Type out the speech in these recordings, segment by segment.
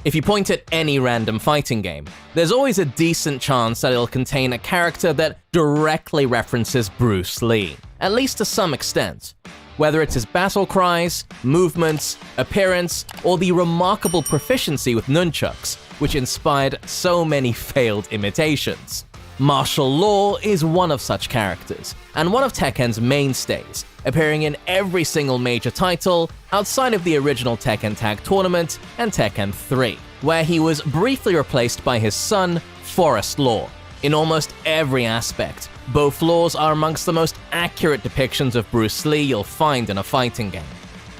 If you point at any random fighting game, there's always a decent chance that it'll contain a character that directly references Bruce Lee, at least to some extent. Whether it's his battle cries, movements, appearance, or the remarkable proficiency with nunchucks, which inspired so many failed imitations. Martial Law is one of such characters, and one of Tekken's mainstays, appearing in every single major title outside of the original Tekken Tag Tournament and Tekken 3, where he was briefly replaced by his son, Forest Law. In almost every aspect, both Laws are amongst the most accurate depictions of Bruce Lee you'll find in a fighting game.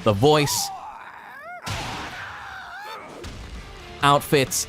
The voice, outfits,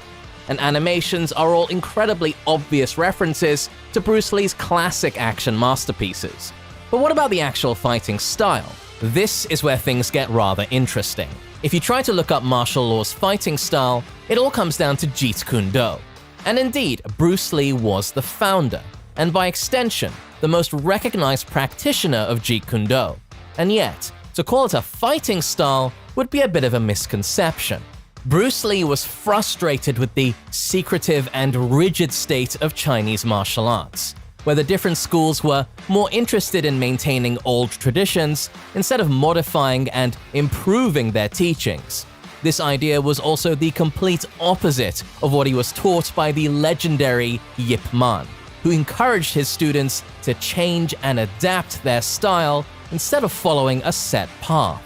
and animations are all incredibly obvious references to Bruce Lee's classic action masterpieces. But what about the actual fighting style? This is where things get rather interesting. If you try to look up Martial Law's fighting style, it all comes down to Jeet Kune Do. And indeed, Bruce Lee was the founder, and by extension, the most recognized practitioner of Jeet Kune Do. And yet, to call it a fighting style would be a bit of a misconception. Bruce Lee was frustrated with the secretive and rigid state of Chinese martial arts, where the different schools were more interested in maintaining old traditions instead of modifying and improving their teachings. This idea was also the complete opposite of what he was taught by the legendary Yip Man, who encouraged his students to change and adapt their style instead of following a set path.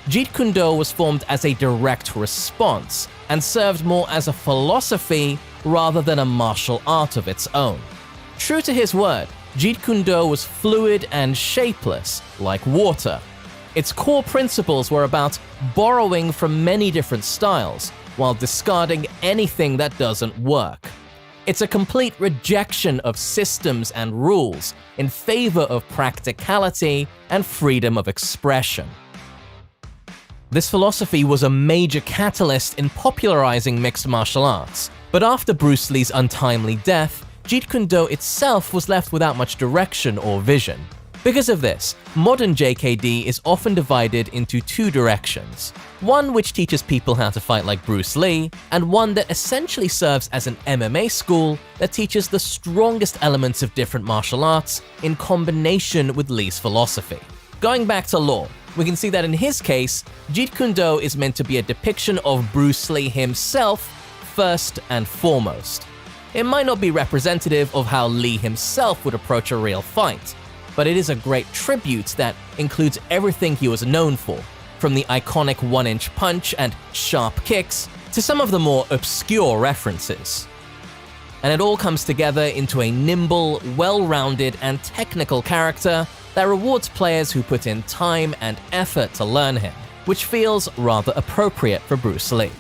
Jeet Kune Do was formed as a direct response and served more as a philosophy rather than a martial art of its own. True to his word, Jeet Kune Do was fluid and shapeless, like water. Its core principles were about borrowing from many different styles while discarding anything that doesn't work. It's a complete rejection of systems and rules in favor of practicality and freedom of expression. This philosophy was a major catalyst in popularizing mixed martial arts, but after Bruce Lee's untimely death, Jeet Kune Do itself was left without much direction or vision. Because of this, modern JKD is often divided into two directions. One which teaches people how to fight like Bruce Lee, and one that essentially serves as an MMA school that teaches the strongest elements of different martial arts in combination with Lee's philosophy. Going back to Law, we can see that in his case, Jeet Kune Do is meant to be a depiction of Bruce Lee himself first and foremost. It might not be representative of how Lee himself would approach a real fight, but it is a great tribute that includes everything he was known for, from the iconic one-inch punch and sharp kicks to some of the more obscure references. And it all comes together into a nimble, well-rounded, and technical character that rewards players who put in time and effort to learn him, which feels rather appropriate for Bruce Lee.